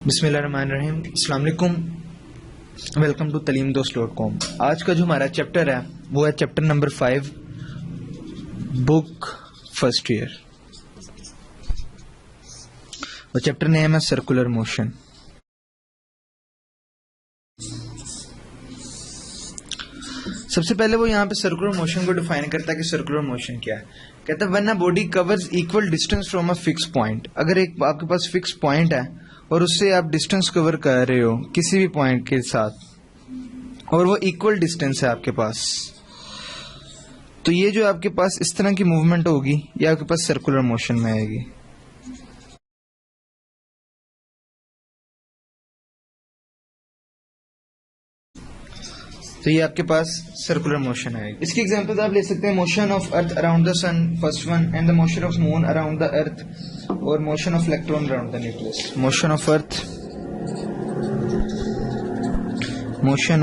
बिस्मिल्लाहिर्रहमानिर्रहीम। अस्सलाम वालेकुम। Welcome to talimdos.com। आज का जो हमारा चैप्टर है वो है chapter number 5, book first year, और चैप्टर नेम है सर्कुलर मोशन। सबसे पहले वो यहाँ पे सर्कुलर मोशन को डिफाइन करता है कि सर्कुलर मोशन क्या है। कहता है when a body covers equal distance from a fix point. अगर एक आपके पास फिक्स पॉइंट है और उससे आप डिस्टेंस कवर कर रहे हो किसी भी पॉइंट के साथ, और वो इक्वल डिस्टेंस है आपके पास, तो ये जो आपके पास इस तरह की मूवमेंट होगी ये आपके पास सर्कुलर मोशन में आएगी। तो ये आपके पास सर्कुलर मोशन है। इसकी एग्जांपल आप ले सकते हैं motion of earth around the sun, first one, and the motion of moon around the earth, और motion of electron around the nucleus. Motion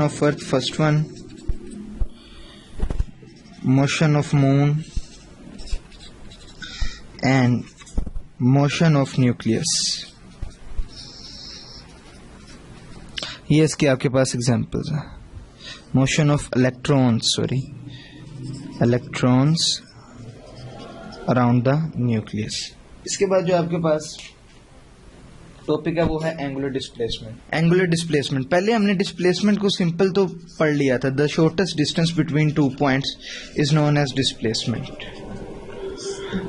of earth first one, motion of moon and motion of nucleus. ये इसके आपके पास examples हैं। Motion of electrons around the nucleus. इसके बाद जो आपके पास टॉपिक है वो है एंगुलर डिस्प्लेसमेंट। पहले हमने डिस्प्लेसमेंट को सिंपल तो पढ़ लिया था। The shortest distance between two points is known as displacement.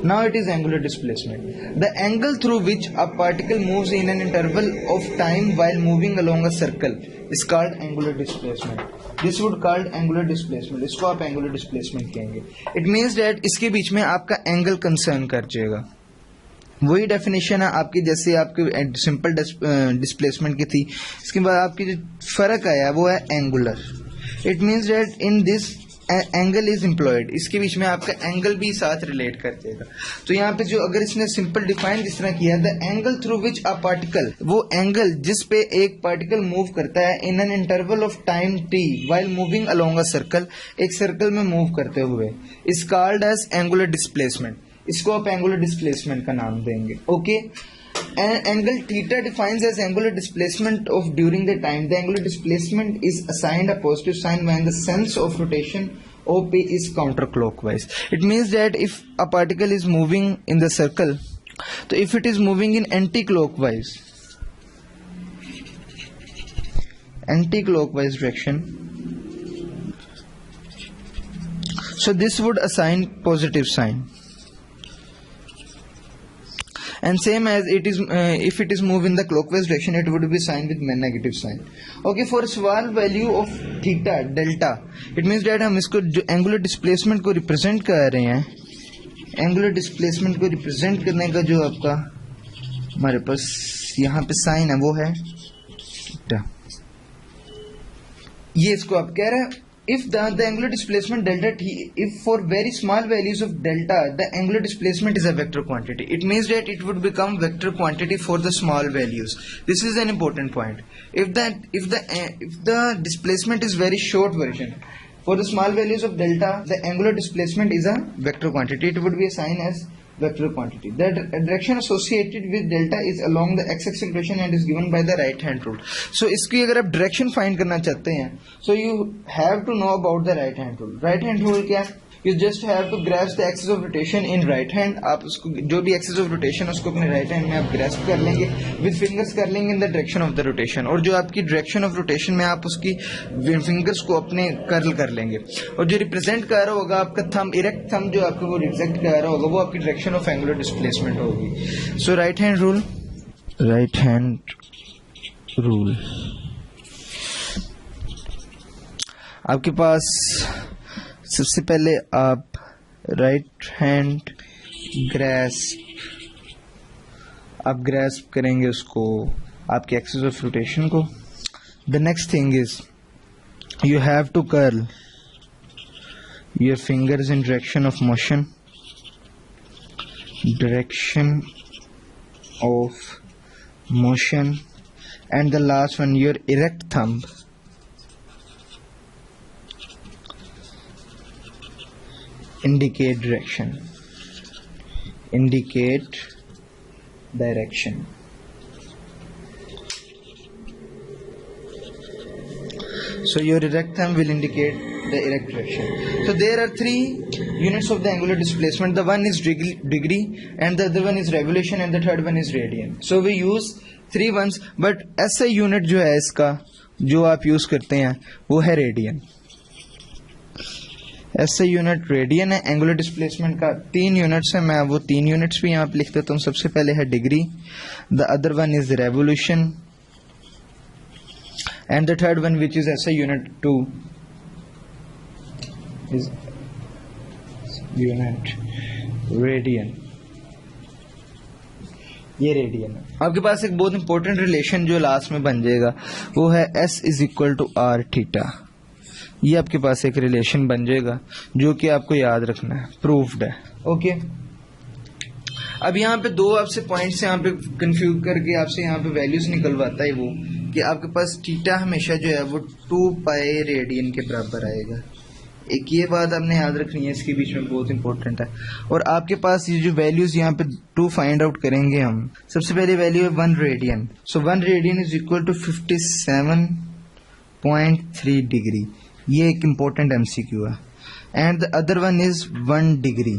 Now it is angular displacement. The angle through which a particle moves in an interval of time while moving along a circle is called angular displacement. This would called angular displacement. इसको आप angular displacement कहेंगे. It means that इसके बीच में आपका angle concern कर जाएगा। वही definition है आपकी जैसे आपकी सिंपल डिस्प्लेसमेंट की थी। इसके बाद आपकी जो फर्क आया वो है angular. It means that in this angle is employed. इसके बीच में आपका एंगल भी साथ रिलेट कर देगा। तो यहाँ पे जो अगर इसने सिंपल डिफाइन जिस तरह किया, the angle through which a particle, वो एंगल जिस पे एक पार्टिकल मूव करता है in an interval of time T while moving along a circle, एक सर्कल में मूव करते हुए, is called as angular displacement. इसको आप एंगुलर डिस्प्लेसमेंट का नाम देंगे। Okay. Angle theta defines as angular displacement of during the time. The angular displacement is assigned a positive sign when the sense of rotation OP is counterclockwise. It means that if a particle is moving in the circle, so if it is moving in anti-clockwise direction, so this would assign positive sign. And same as it is if it is moved in the clockwise direction, it would be signed with negative sign. Okay, for small value of theta delta, it means that हम इसको जो angular displacement को represent कर रहे हैं, angular displacement को represent करने का जो आपका हमारे पास यहाँ पे साइन है वो है theta। ये इसको आप कह रहे हैं if the angular displacement delta t, if for very small values of delta the angular displacement is a vector quantity, it means that it would become vector quantity for the small values. This is an important point. If the displacement is very short version, for the small values of delta the angular displacement is a vector quantity, it would be assigned as vector quantity. The direction associated with delta is along the x-axis equation and is given by the right hand rule. So इसकी अगर आप direction find करना चाहते हैं, so you have to know about the right hand rule. Right hand rule क्या है? You just have to grasp the axis of rotation in right hand. आप उसको जो भी axis of rotation है उसको अपने right hand में आप grasp कर लेंगे, with fingers कर लेंगे in the direction of the rotation, और जो आपकी direction of rotation में आप उसकी fingers को अपने curl कर लेंगे, और जो represent कर रहा होगा आपका thumb, erect thumb जो आपको वो represent कर रहा होगा वो आपकी direction of angular displacement होगी। So right hand rule आपके पास सबसे पहले आप राइट हैंड ग्रैस्प करेंगे उसको, आपके एक्सिस ऑफ रोटेशन को। The next thing is you have to curl your fingers in direction of motion, and the last one your erect thumb indicate direction. So your erect thumb will indicate the erect direction. So there are three units of the angular displacement. The one is degree, and the other one is revolution, and the third one is radian. So we use three ones, but SI unit जो है इसका जो आप use करते हैं वो है radian. SI unit radian है. एंगुलर डिस्प्लेसमेंट का 3 यूनिट्स है. मैं वो 3 यूनिट्स भी यहाँ पे लिख देता हूँ. सबसे पहले है degree, the other one is revolution, and the third one, which is SI unit 2, is unit radian. ये रेडियन है. आपके पास एक बहुत इंपॉर्टेंट रिलेशन जो लास्ट में बन जाएगा वो है S is equal to R theta. ये आपके पास एक रिलेशन बन जाएगा जो कि आपको याद रखना है, प्रूव्ड है. ओके. अब यहाँ पे दो आपसे पॉइंट्स यहाँ पे कंफ्यूज करके आपसे यहाँ पे वैल्यूज निकलवाता है वो कि आपके पास थीटा हमेशा जो है वो 2 पाई रेडियन के बराबर आएगा. एक ये बात आपने याद रखनी है, इसके बीच में बहुत इंपॉर्टेंट है. और आपके पास ये जो वैल्यूज यहाँ पे 2 फाइंड आउट करेंगे हम. सबसे पहले वैल्यू है 1 radian. So 1 radian is equal to 57.3 degree. ये एक इंपॉर्टेंट MCQ है. And the other one is 1 degree.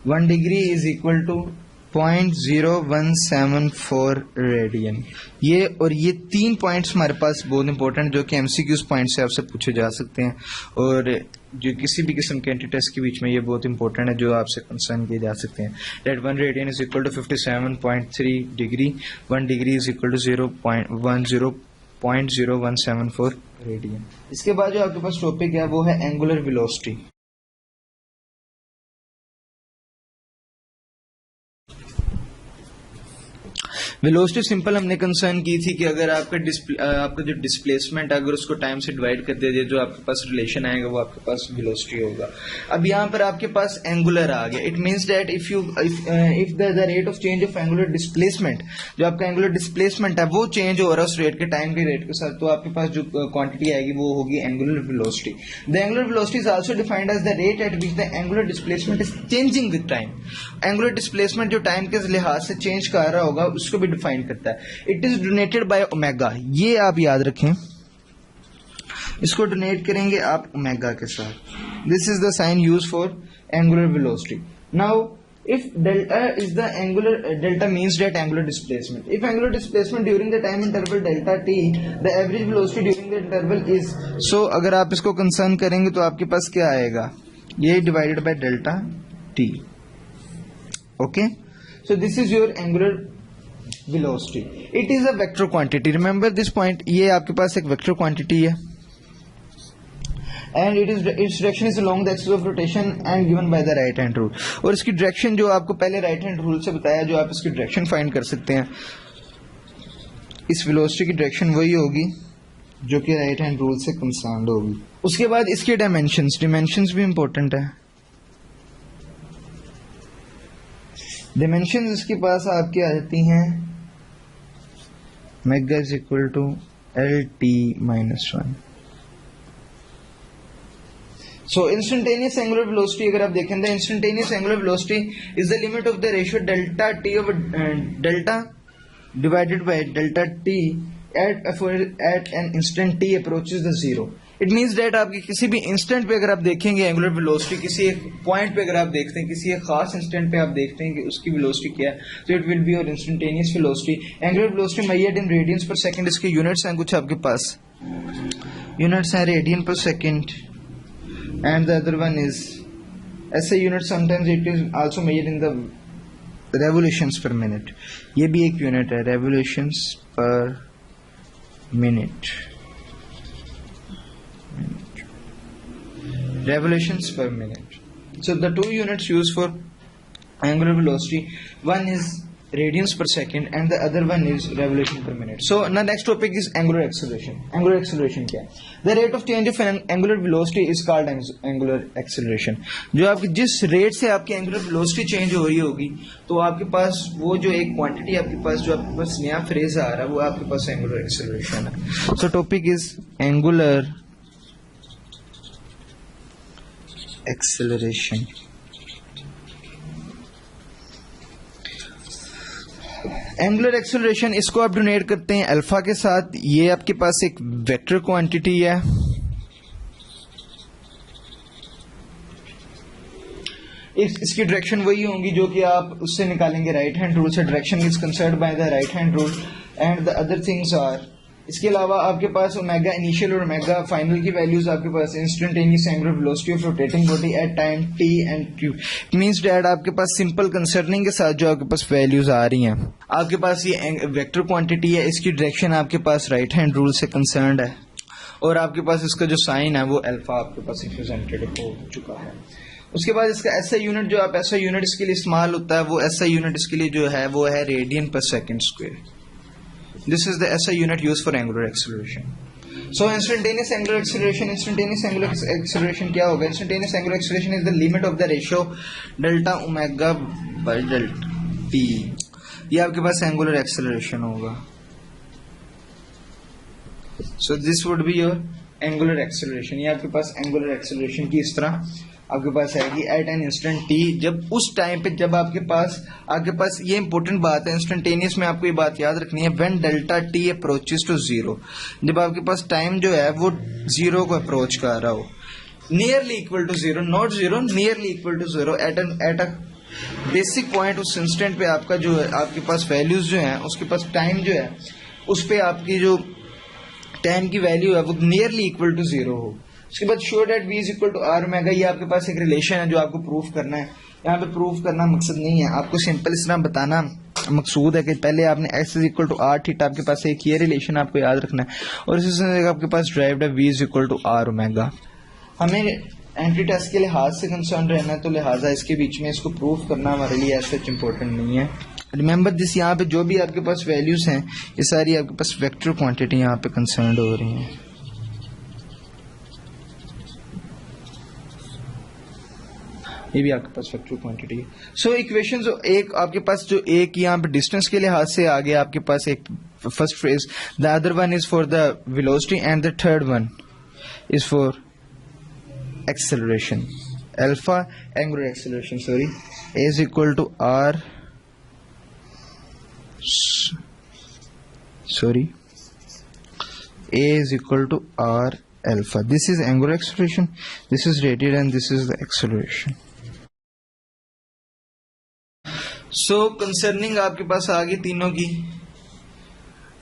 1 degree is equal to 0.0174 radian. ये और ये 3 पॉइंट्स हमारे पास बहुत इंपॉर्टेंट जो कि MCQ पॉइंट से आपसे पूछे जा सकते हैं और जो किसी भी किस्म के एंटी टेस्ट के बीच में ये बहुत इंपॉर्टेंट है जो आपसे कंसर्न किए जा सकते हैं. That 1 radian is equal to 57.3 degree. 1 degree is equal to 0.0174 radian. इसके बाद जो आपके पास टॉपिक है वो है एंगुलर वेलोसिटी. वेलोसिटी सिंपल हमने कंसर्न की थी कि अगर आपका जो डिस्प्लेसमेंट है अगर उसको टाइम से डिवाइड कर दिया जाए जो आपके पास रिलेशन आएगा वो आपके पास वेलोसिटी होगा. अब यहाँ पर आपके पास एंगुलर आ गया. It means that if the rate of change of angular displacement, जो आपका एंगुलर डिस्प्लेसमेंट है वो चेंज हो रहा है उस रेट के टाइम के रेट के साथ, तो आपके पास जो क्वांटिटी आएगी वो होगी angular velocity. The angular velocity is also defined as the rate at which the angular displacement is changing with time. Angular displacement जो टाइम के लिहाज से चेंज कर रहा होगा उसको भी डिफाइन करता है. It is donated by omega. ये आप याद रखें, इसको डोनेट करेंगे आप ओमेगा के साथ. This is the sign use for angular velocity. Now if delta is the delta means that angular displacement. If angular displacement during the time interval delta t, the average velocity during the interval is, so अगर आप इसको concern करेंगे तो आपके पास क्या आएगा, ये divided by delta t. Okay. So this is your angular velocity. It is a vector quantity. Remember this point. ये आपके पास एक vector quantity है. And its direction is along the axis of rotation and given by the right hand rule. और इसकी direction जो आपको पहले right hand rule से बताया, जो आप इसकी direction find कर सकते हैं, इस velocity की direction वही होगी जो कि right hand rule से concerned होगी. उसके बाद इसके dimensions भी important है. Dimensions इसके पास आपकी आ जाती हैं omega is equal to LT-1. So instantaneous angular velocity अगर आप देखें, the instantaneous angular velocity is the limit of the ratio delta t over delta divided by delta t at an instant t approaches the zero. It means that आपके किसी भी instant पे अगर आप देखेंगे एंगुलर वेलोसिटी, किसी एक point पे अगर आप देखते हैं, किसी एक खास इंस्टेंट पे आप देखते हैं कि उसकी वेलोसिटी क्या है, तो it will be your instantaneous velocity. Angular velocity measured in radiance पर सेकंड. इसके यूनिट्स हैं कुछ आपके पास, यूनिट्स हैं रेडियन पर second. And the other one is SI unit. Sometimes it is also measured in the revolutions per minute. ये भी एक यूनिट है, revolutions per minute. Revolutions per minute. So the two units used for angular velocity, one is radians per second and the other one is revolution per minute. So the next topic is angular acceleration. Angular acceleration क्या है? The rate of change of angular velocity is called angular acceleration. जो आपकी जिस rate से आपकी angular velocity change हो रही होगी, तो आपके पास वो जो एक quantity आपके पास जो आपके पास नया phrase आ रहा है वो आपके पास angular acceleration है. So topic is angular acceleration. Angular acceleration इसको आप डोनेट करते हैं अल्फा के साथ। ये आपके पास एक वेक्टर क्वांटिटी है, इसकी डायरेक्शन वही होंगी जो कि आप उससे निकालेंगे राइट हैंड रूल से। Direction is concerned by the right hand rule and the other things are, इसके अलावा आपके पास ओमेगा इनिशियल और ओमेगा फाइनल की वैल्यूज आपके पास instantaneous angular velocity of rotating body at time T and Q. Means that आपके पास सिंपल कंसर्निंग के साथ जो आपके पास वैल्यूज आ रही हैं, आपके पास ये वेक्टर क्वांटिटी है, इसकी डायरेक्शन आपके पास राइट हैंड रूल से कंसर्न्ड है और आपके पास इसका जो साइन है वो अल्फा आपके पास रिप्रेजेंटेड हो चुका है। उसके बाद इसका एसआई यूनिट जो आप एसआई यूनिट इसके लिए इस्तेमाल होता है, वो एसआई यूनिट इसके लिए जो है वो है रेडियन पर second square. This is the SI unit used for angular acceleration. So instantaneous angular acceleration क्या होगा? Instantaneous angular acceleration is the limit of the ratio delta omega by delta T. ये आपके पास एंगुलर एक्सेलरेशन होगा। So this would be your angular acceleration. ये आपके पास angular acceleration की इस तरह आपके पास आएगी एट एन इंस्टेंट टी, जब उस टाइम पे जब आपके पास ये इंपॉर्टेंट बात है इंस्टेंटेनियस में, आपको ये बात याद रखनी है, when delta T approaches to zero, जब आपके पास टाइम जो है वो जीरो को अप्रोच कर रहा हो, nearly equal to zero, not zero, nearly equal to zero at a basic point, उस इंस्टेंट पे आपका जो है आपके पास वैल्यूज जो है उसके पास टाइम जो है उस पे आपकी जो टाइम की वैल्यू है वो नियरली इक्वल टू जीरो हो। उसके बाद sure that v is equal to R omega, ये आपके पास एक रिलेशन है जो आपको प्रूफ करना है। यहाँ पे प्रूफ करना मकसद नहीं है, आपको सिंपल इस तरह बताना मकसूद है कि पहले आपने x is equal to R theta, आपके पास एक ये रिलेशन आपको याद रखना है और इसी से आपके पास ड्राइव्ड है v is equal to R omega. हमें एंट्री टेस्ट के लिहाज से कंसर्न रहना है, तो लिहाजा इसके बीच में इसको प्रूफ करना हमारे लिए ऐसा इंपॉर्टेंट नहीं है। रिमेंबर दिस, यहाँ पे जो भी आपके पास वैल्यूज हैं ये सारी आपके पास वेक्टर क्वांटिटी यहाँ पे कंसर्न हो रही हैं। ये भी आपके पास वेक्टर क्वांटिटी है। सो इक्वेशन एक आपके पास जो एक यहाँ पे डिस्टेंस के लिहाज से आ गया आपके पास एक first phrase, the other one is for the velocity and the third one is for acceleration, alpha angular acceleration, sorry, a is equal to r, sorry, a is equal to r alpha. This is angular acceleration, this is radial, and this is the acceleration. So concerning आपके पास आ गई तीनों की,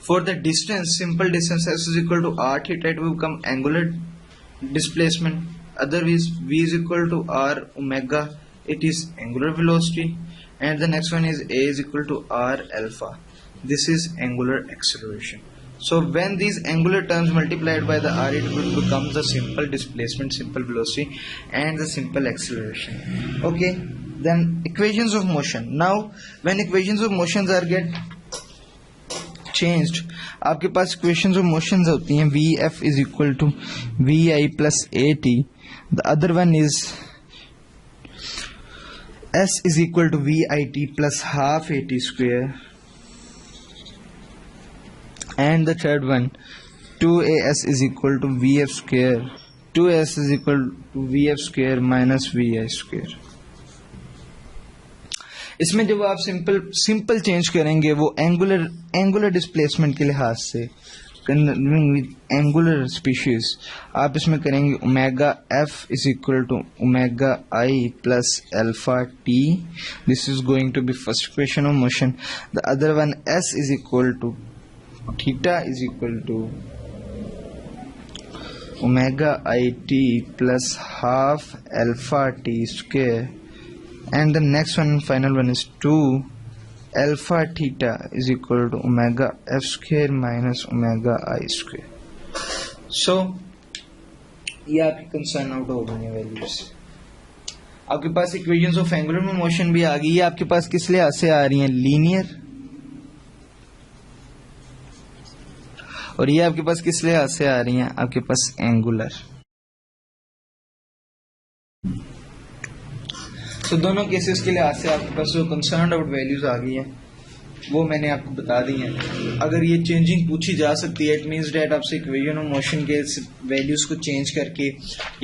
for the distance, simple distance s is equal to r theta, it will become angular displacement. Otherwise v is equal to r omega, it is angular velocity, and the next one is a is equal to r alpha, this is angular acceleration. So when these angular terms multiplied by the r, it will become the simple displacement, simple velocity, and the simple acceleration. Okay, then equations of motion. Now when equations of motions are get changed, आपके पास equations of motions होती हैं vf is equal to vi plus at, the other one is s is equal to vit plus half at square, and the third one 2as is equal to vf square, 2s is equal to vf square minus vi square. इसमें जब आप simple change करेंगे वो angular displacement के लिहाज से angular species, आप इसमें करेंगे omega F is equal to omega I plus alpha T, this is going to be first equation of motion. The other one S is equal to theta is equal to omega I T plus half alpha T square, and the next one, final one, is 2 alpha theta is equal to omega f square minus omega I square. So ये आपकी concern out हो गई है values. आपके पास equations of angular motion भी आ गई है. आपके पास किस लिहाज से आ रही हैं? लीनियर. और ये आपके पास किस लिहाज से आ रही हैं? आपके पास एंगुलर. तो दोनों केसेस के लिहाज से आपके पास जो कंसर्न आउट वैल्यूज आ गई हैं वो मैंने आपको बता दी हैं. अगर ये चेंजिंग पूछी जा सकती है, इट मींस डेट आपसे इक्वेशन ऑफ मोशन के वैल्यूज को चेंज करके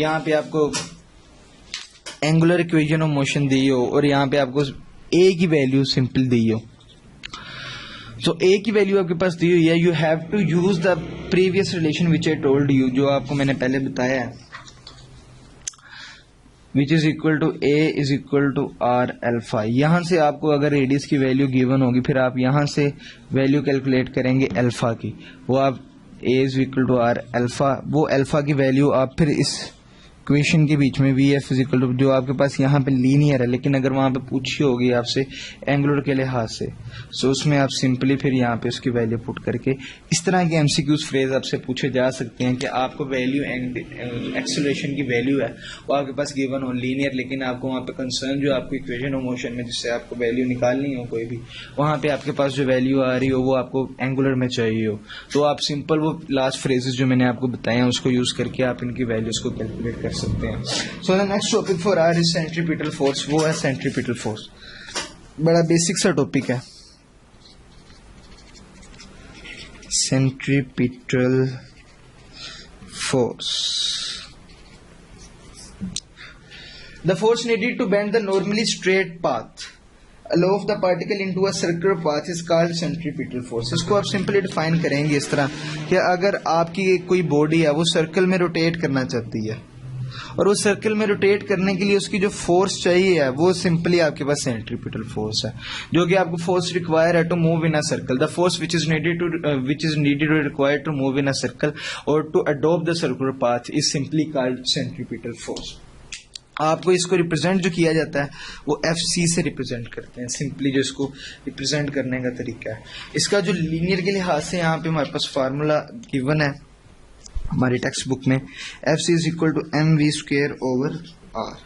यहाँ पे आपको एंगुलर इक्वेशन ऑफ मोशन दी हो और यहाँ पे आपको ए की वैल्यू सिंपल दी हो. सो ए की वैल्यू आपके पास दी हुई है, you have to use the previous relation which I told you, जो आपको मैंने पहले बताया है, which is equal to A is equal to R alpha. यहां से आपको अगर रेडियस की वैल्यू गिवन होगी, फिर आप यहां से वैल्यू कैलकुलेट करेंगे अल्फा की, वो आप A is equal to R alpha, वो अल्फा की वैल्यू आप फिर इस इक्वेशन के बीच में V F is equal to, जो आपके पास यहाँ पे लीनियर है, लेकिन अगर वहां पे पूछी होगी आपसे एंगुलर के लिहाज से, सो उसमें आप सिंपली फिर यहाँ पे उसकी वैल्यू पुट करके, इस तरह के एमसीक्यूज फ्रेज आपसे पूछे जा सकते हैं कि आपको वैल्यू एक्सेलरेशन की वैल्यू है वो आपके पास गिवन हो लीनियर, लेकिन आपको वहाँ पे कंसर्न जो आपको इक्वेशन हो मोशन में जिससे आपको वैल्यू निकालनी हो कोई भी, वहाँ पे आपके पास जो वैल्यू आ रही हो वो आपको एंगुलर में चाहिए हो, तो आप सिंपल वो लास्ट फ्रेजेस जो मैंने आपको बताए हैं उसको यूज करके आप इनकी वैल्यूज को कैलकुलेट कर सकते हैं। So the next topic for R is centripetal force, वो है सेंट्रीपिटल फोर्स, बड़ा बेसिक सा टॉपिक है centripetal force. The force needed to bend the normally straight path allow the particle into a circular path is called centripetal force। इसको आप simply define करेंगे इस तरह कि अगर आपकी कोई बॉडी है वो सर्कल में रोटेट करना चाहती है और वो सर्कल में रोटेट करने के लिए उसकी जो फोर्स चाहिए है वो सिंपली आपके पास सेंट्रीपिटल फोर्स है, जो कि आपको फोर्स रिक्वायर है to move in a circle, the force which is needed required to move in a circle और to adopt the circular path is simply called centripetal force. आपको इसको represent जो किया जाता है वो एफ सी से रिप्रेजेंट करते हैं, सिंपली जो इसको रिप्रेजेंट करने का तरीका है। इसका जो लीनियर के लिहाज से यहाँ पे हमारे पास फार्मूला गिवन है हमारी टेक्स्ट बुक में, F C is equal to M V square over R,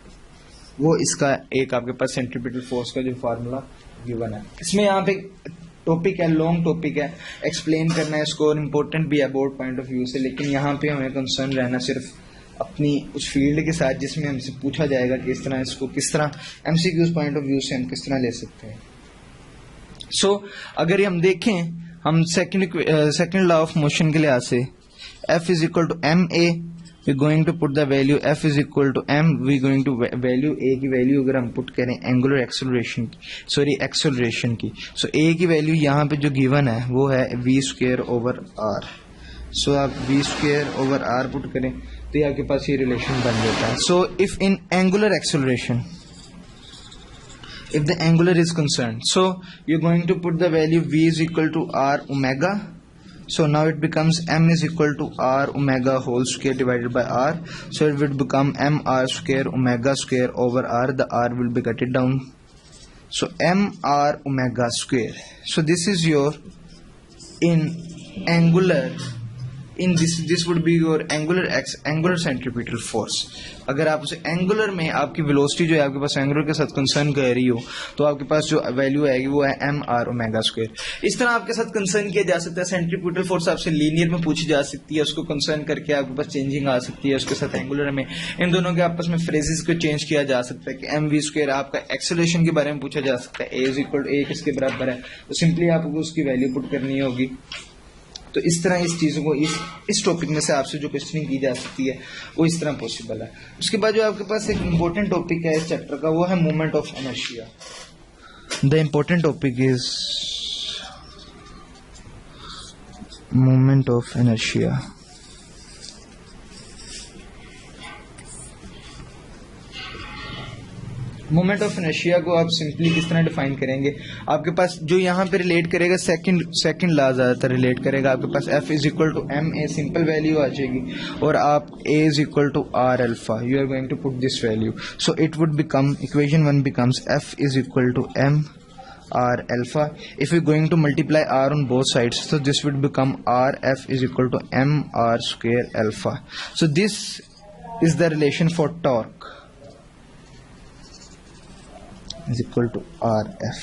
वो इसका एक आपके पास सेंट्रीपिटल फोर्स का जो फार्मूला गिवन है। इसमें यहाँ पे टॉपिक है, लॉन्ग टॉपिक है, एक्सप्लेन करना है इसको और इम्पोर्टेंट भी है बोर्ड पॉइंट ऑफ व्यू से, लेकिन यहाँ पे हमें कंसर्न रहना सिर्फ अपनी उस फील्ड के साथ जिसमें हमसे पूछा जाएगा कि इस तरह इसको किस तरह एमसीक्यूज पॉइंट ऑफ व्यू से हम किस तरह ले सकते हैं। सो अगर ये हम देखें, हम सेकंड लॉ ऑफ मोशन के लिहाज से F is equal to M A, we going to put the value F is equal to M, we going to value A की वैल्यू अगर हम पुट करें एंगुलर एक्सेलरेशन की, सो A की value यहाँ पे जो गिवन है वो है v square over R. So आप v square over R put करें तो ये आपके पास ये रिलेशन बन जाता है। So if in angular acceleration, if the angular is concerned, so you're going to put the value v is equal to r omega, so now it becomes m is equal to r omega whole square divided by r, so it would become m r square omega square over r, the r will be cut it down, so m r omega square, so this is your in angular, in this would be your angular centripetal force। अगर आप उसे angular में आपकी velocity जो है आपके पास angular के साथ कंसर्न कर रही हो तो आपके पास जो वैल्यू आएगी वो है एम आर ओमेगा स्क्वायर। इस तरह आपके साथ कंसर्न किया जा सकता है। सेंट्रीपिटल फोर्स आपसे लीनियर में पूछी जा सकती है, उसको कंसर्न करके आपके पास चेंजिंग आ सकती है, उसके साथ एंगुलर में इन दोनों के आपस में फ्रेजेस को चेंज किया जा सकता है कि एम वी स्क्वायर आपका एक्सेलरेशन के बारे में पूछा जा सकता है, ए इज इक्वल टू ए किसके बराबर है, तो सिंपली आपको उसकी वैल्यू पुट करनी होगी। तो इस तरह इस चीज़ों को इस टॉपिक में से आपसे जो क्वेश्चनिंग की जा सकती है वो इस तरह पॉसिबल है। उसके बाद जो आपके पास एक इम्पोर्टेंट टॉपिक है इस चैप्टर का वो है moment of inertia. The important topic is moment of inertia. Moment of inertia को आप सिंपली किस तरह डिफाइन करेंगे, आपके पास जो यहाँ पे रिलेट करेगा सेकंड लॉ ज़्यादातर रिलेट करेगा। आपके पास F is equal to M A simple value आ जाएगी और आप A is equal to R alpha, you are going to put this value, so it would become equation 1 becomes F is equal to M R alpha. If you going to multiply R on both sides, so this would become R F is equal to m r square alpha. So this is the relation for torque is equal to R F.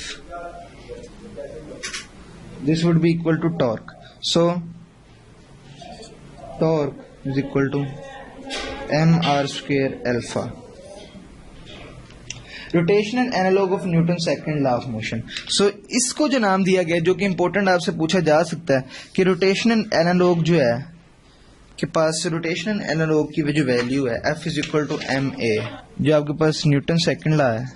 This would be equal to torque. So torque is equal to m r square alpha. Rotational analogue of Newton second law of motion. So इसको जो नाम दिया गया जो कि important आपसे पूछा जा सकता है कि रोटेशनल एनालॉग जो है के पास रोटेशनल एनालॉग की जो वैल्यू है F is equal to M A, जो आपके पास न्यूटन सेकंड लॉ है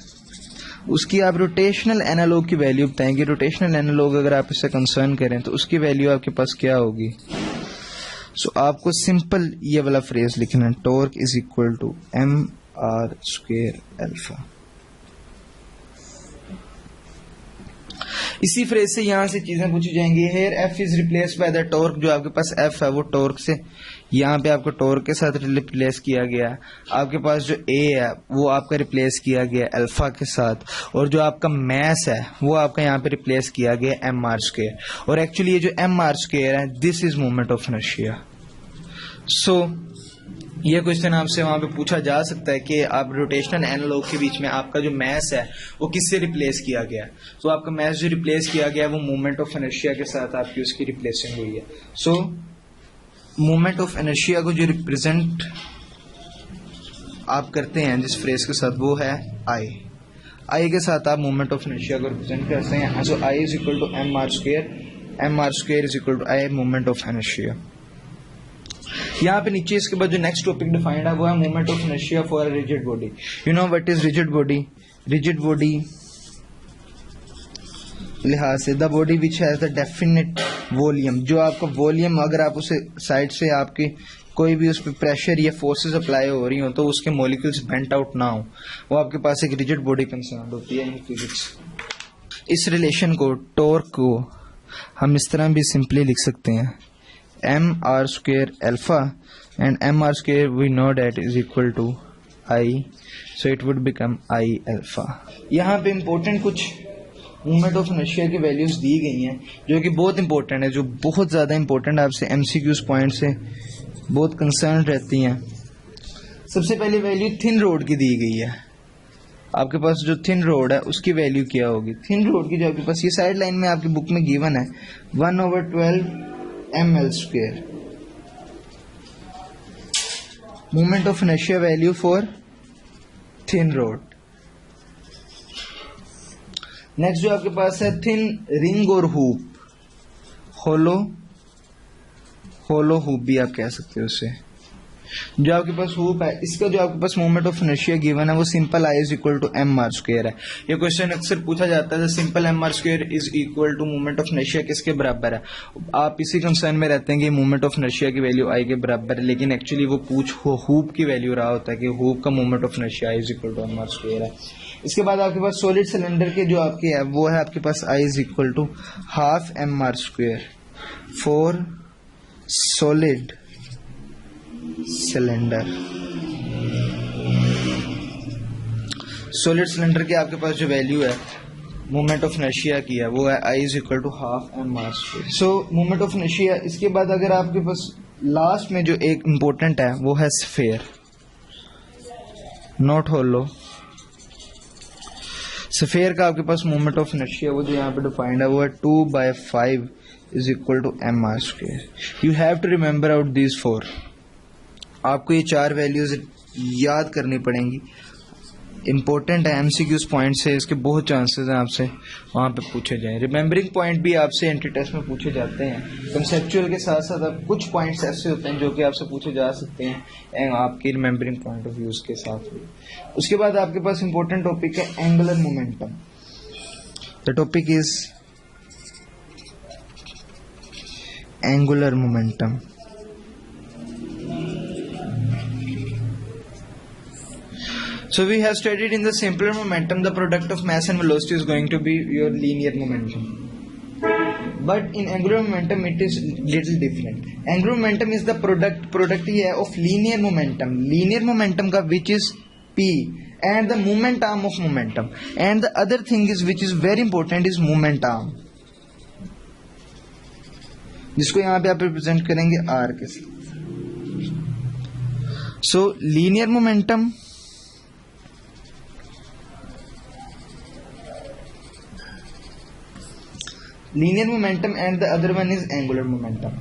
उसकी आप रोटेशनल एनालॉग की वैल्यू बताएंगे। रोटेशनल एनालॉग अगर आप इससे कंसर्न करें तो उसकी वैल्यू आपके पास क्या होगी? सो आपको सिंपल ये वाला फ्रेज लिखना है, torque is equal to M R square alpha. इसी फ्रेज से यहां से चीजें पूछी जाएंगी। Here F is replace by the torque, जो आपके पास एफ है वो टॉर्क से यहाँ पे आपको टॉर्क के साथ रिप्लेस किया गया। आपके पास जो ए है वो आपका रिप्लेस किया गया अल्फा के साथ, और जो आपका मैस है वो आपका यहाँ पे रिप्लेस किया गया एम आर स्क्वायर। और एक्चुअली ये जो एम आर स्क्वायर है this is moment of inertia. So ये क्वेश्चन आपसे वहां पे पूछा जा सकता है कि आप रोटेशनल एनालॉग के बीच में आपका जो मैस है वो किससे रिप्लेस किया गया। तो आपका मैस जो रिप्लेस किया गया वो मोमेंट ऑफ इनर्शिया के साथ आपकी उसकी रिप्लेसिंग हुई है। सो मोमेंट ऑफ इनर्शिया को जो रिप्रेजेंट आप करते हैं जिस फ्रेज के साथ वो है आई के साथ आप मोमेंट ऑफ इनर्शिया को रिप्रेजेंट करते हैं। So I is equal to M R square is equal to I moment of inertia. यहाँ पे नीचे इसके बाद जो नेक्स्ट टॉपिक डिफाइंड है वो है moment of inertia for a rigid body. You know what is rigid body? Rigid body लिहाज से the body which has the definite volume, जो आपका वॉल्यूम अगर आप उसे साइड से आपकी कोई भी उस पर प्रेशर या फोर्सेस अप्लाई हो रही हो तो उसके मॉलिक्यूल्स बेंट आउट ना हो, वो आपके पास एक रिजिड बॉडी कंसर्न होती है इन फिजिक्स। इस रिलेशन को टॉर्क को हम इस तरह भी सिंपली लिख सकते हैं M R square alpha and mr square we know that is equal to I, so it would become I alpha। यहाँ पे इम्पोर्टेंट कुछ मोमेंट ऑफ इनर्शिया की वैल्यूज दी गई हैं जो कि बहुत इंपॉर्टेंट है, जो बहुत ज़्यादा इंपॉर्टेंट आपसे एमसीक्यूज पॉइंट से बहुत कंसर्न रहती हैं। सबसे पहले वैल्यू थिन रोड की दी गई है। आपके पास जो थिन रोड है उसकी वैल्यू क्या होगी? थिन रोड की जो आपके पास ये साइड लाइन में आपकी बुक में गिवन है 1/12 ml²। Moment of inertia value for thin road. Next जो आपके पास है थिन रिंग और हुप, होलो हुप भी आप कह सकते हो उसे। जो आपके पास हुप है इसका जो आपके पास मोमेंट ऑफ इनर्शिया गिवन है वो simple I is equal to M R square है। ये क्वेश्चन अक्सर पूछा जाता है simple M R square is equal to moment of inertia किसके बराबर है। आप इसी कंसर्न में रहते हैं कि मोमेंट ऑफ इनर्शिया की वैल्यू आई के बराबर है, लेकिन एक्चुअली वो हुप की वैल्यू रहा होता है कि हुप का moment of inertia I is equal to M R square है। इसके बाद आपके पास सॉलिड सिलेंडर के जो आपके है वो है आपके पास I is equal to half M R square for solid cylinder. Solid cylinder की आपके पास जो वैल्यू है मोमेंट ऑफ इनर्शिया की है वो है I is equal to half M R square. So moment of inertia. इसके बाद अगर आपके पास लास्ट में जो एक इंपॉर्टेंट है वो है स्फीयर, नॉट होलो। स्फीयर का आपके पास मोमेंट ऑफ इनर्शिया वो जो यहाँ पे डिफाइंड है वो है 2/5 is equal to M R square. You have to remember out these 4। आपको ये 4 वैल्यूज याद करनी पड़ेंगी, इंपॉर्टेंट है एमसीक्यूज पॉइंट से, इसके बहुत चांसेस हैं आपसे वहाँ पे पूछे जाएं। रिमेंबरिंग पॉइंट भी आपसे एंट्री टेस्ट में पूछे जाते हैं। कंसेप्चुअल के साथ साथ अब कुछ पॉइंट्स ऐसे होते हैं जो कि आपसे पूछे जा सकते हैं आपके रिमेंबरिंग पॉइंट ऑफ व्यूज के साथ भी। उसके बाद आपके पास इंपॉर्टेंट टॉपिक है angular momentum. The topic is angular momentum. So we have studied in the simpler momentum the product of mass and velocity is going to be your linear momentum. But in angular momentum it is little different. Angular momentum is the product here of linear momentum. Linear momentum का which is P and the moment arm of momentum. And the other thing is which is very important is moment arm, जिसको यहाँ पे आप represent करेंगे R के साथ। So linear momentum and the other one is angular momentum.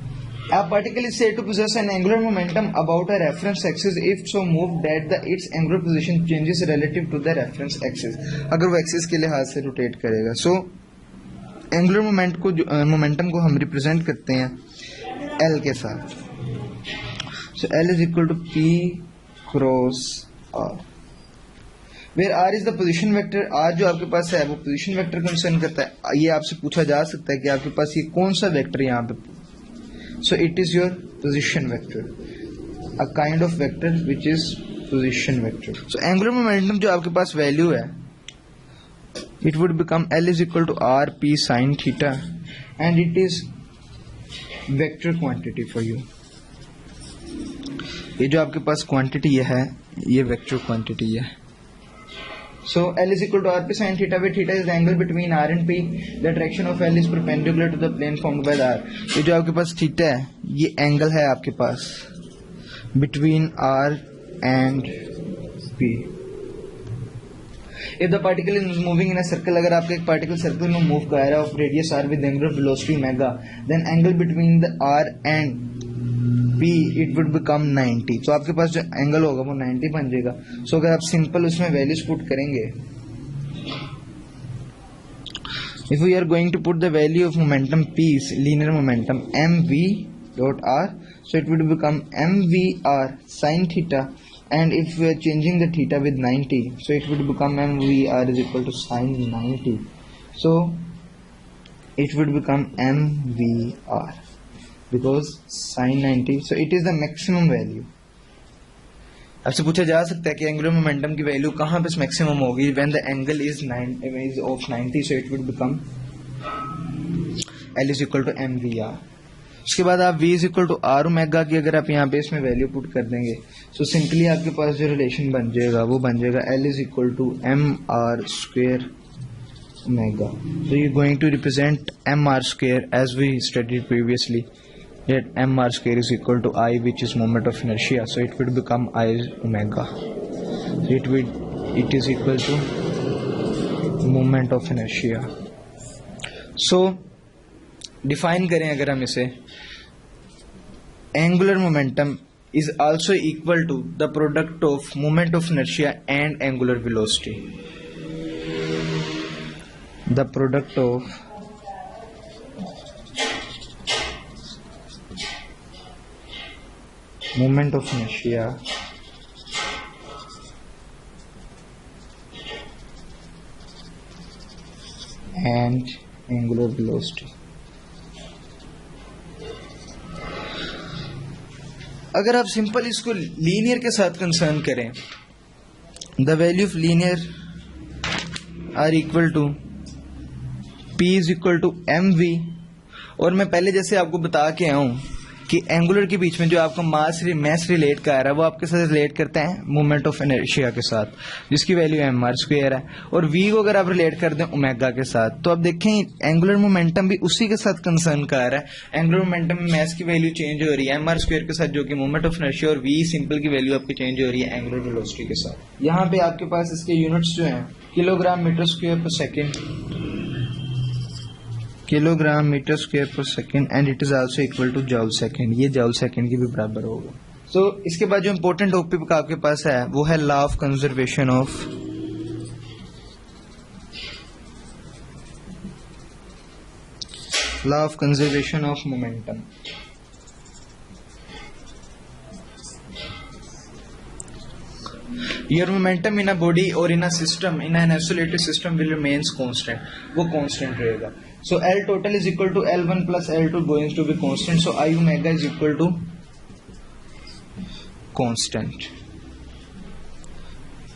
A particle is said to possess an angular momentum about a reference axis if so moved that its angular position changes relative to the reference axis. अगर वो axis के लिहाज से rotate करेगा। So angular momentum को हम represent करते हैं L के साथ। So L is equal to P cross R। Where R is the position vector, R जो आपके पास है वो पोजीशन वेक्टर कंसर्न करता है। ये आपसे पूछा जा सकता है कि आपके पास ये कौन सा वेक्टर यहाँ पे, so it is your position vector, a kind of vector which is position vector. So angular momentum जो आपके पास वैल्यू है, it would become L is equal to RP sin theta and it is vector quantity for you। ये जो आपके पास quantity है ये vector quantity है। So L is equal to RP sin theta where theta is the angle between R and P, the direction of L is perpendicular to the plane formed by the R। ये जो आपके पास theta है ये angle है आपके पास between R and P। If the particle is moving in a circle, अगर आपका एक पार्टिकल सर्कल में मूव कर रहा है of radius r with angular velocity omega, then angle between the r and p it would become 90। तो आपके पास जो एंगल होगा वो 90 बन जाएगा। सो अगर आप सिंपल उसमें वैल्यूज पुट करेंगे, if we are going to put the value of momentum p is linear momentum mv dot r, so it would become mvr sin theta, and if we are changing the theta with 90, so it would become mvr is equal to sin 90, so it would become mvr because sin 90, so it is the maximum value। आपसे पूछा जा सकता है कि angular momentum की value कहाँ पे maximum होगी, when the angle is of 90, so it would become L is equal to mvr। उसके बाद आप v is equal to R omega की अगर आप यहाँ पे इसमें वैल्यू पुट कर देंगे, सो सिंपली आपके पास जो रिलेशन बन जाएगा वो बन जाएगा L is equal to M R square omega. So you going to represent M R square as we studied previously, that M R square is equal to I which is moment of inertia, so it will become I omega, it is equal to moment of inertia. So define करें अगर हम इसे, angular momentum is also equal to the product of moment of inertia and angular velocity. The product of moment of inertia and angular velocity. अगर आप simple इसको linear के साथ concern करें, the value of linear R equal to P is equal to M V, और मैं पहले जैसे आपको बता के आया हूं कि एंगुलर के बीच में जो आपका मैस रिलेट कर रहा है वो आपके साथ रिलेट करते हैं मोमेंट ऑफ इनर्शिया के साथ, जिसकी वैल्यू एम आर स्क्वायर है, और वी को अगर आप रिलेट कर दें ओमेगा के साथ, तो आप देखें एंगुलर मोमेंटम भी उसी के साथ कंसर्न कर रहा है। एंगुलर मोमेंटम में मैस की वैल्यू चेंज हो रही है एम आर स्क्वायर के साथ जो कि मोमेंट ऑफ इनर्शिया, और वी सिंपल की वैल्यू आपकी चेंज हो रही है एंगुलर वेलोसिटी के साथ। यहाँ पे आपके पास इसके यूनिट्स जो हैं kilogram metre square per second, kilogram metre square per second, and it is also equal to joule second, ये जॉल सेकेंड की भी बराबर होगा। सो इसके बाद जो इंपॉर्टेंट टॉपिक आपके पास है वो है law of conservation of momentum. Your momentum in a body or in a system, in an isolated system will remains constant, वो constant रहेगा। So L total is equal to L1 plus L2 going to be constant, so I omega is equal to constant,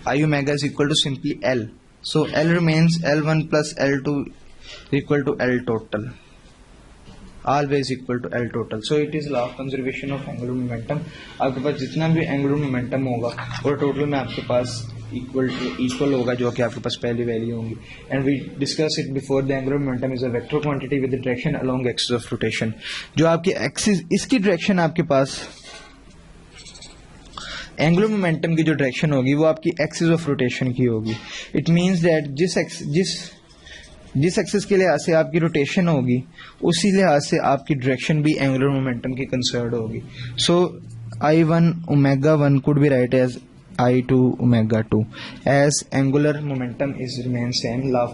I omega is equal to simply L, so L remains L1 plus L2 equal to L total, always equal to L total, so it is law of conservation of angular momentum। आपके पास जितना भी angular momentum होगा वो total में आपके पास equal होगा जो कि आपके पास पहली वैल्यू होंगी। And we discuss it before, the angular momentum is a vector quantity with direction along axis of rotation. जो आपकी एक्सिस, इसकी डायरेक्शन आपके पास एंगुलर मोमेंटम की जो डायरेक्शन होगी वो आपकी एक्सिस ऑफ रोटेशन की होगी। इट मीन्स दैट जिस एक्सिस के लिहाज से आपकी रोटेशन होगी उसी लिहाज से आपकी डायरेक्शन भी एंगुलर मोमेंटम की कंसर्न होगी। सो I1 omega 1 could be write as I2 omega 2 as angular momentum is remains same, law of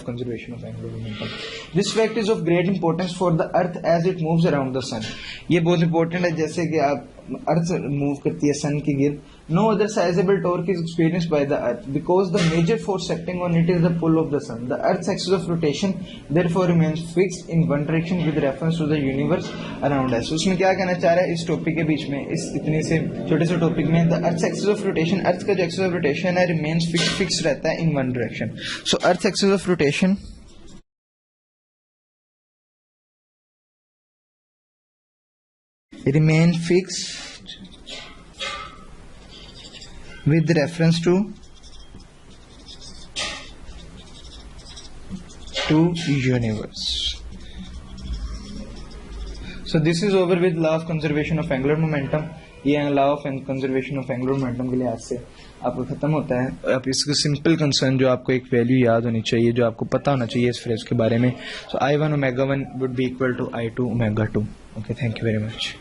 conservation of angular momentum। This fact is of great importance for the earth as it moves around the sun। ये बहुत important है, जैसे कि आप अर्थ move करती है sun के गिर्द, no other sizable torque is experienced by the earth because the major force acting on it is the pull of the sun. The earth's axis of rotation therefore remains fixed in one direction with reference to the universe around us. उसमें क्या कहना चाह रहा है इस topic के बीच में, इस इतने से छोटे से टॉपिक में, the earth axis of rotation, earth का जो एक्सिस ऑफ रोटेशन है रिमेन्स फिक्स रहता है in one direction. So earth axis of rotation remain fixed with reference to universe. So this is over with law of conservation of angular momentum. ये law of conservation of angular momentum के लिहाज से आपको खत्म होता है। आप इसका सिंपल कंसर्न जो आपको एक वैल्यू याद होनी चाहिए, जो आपको पता होना चाहिए इस फ्रेज के बारे में। So I1 ω1 would be equal to I2 ω2। Okay, thank you very much.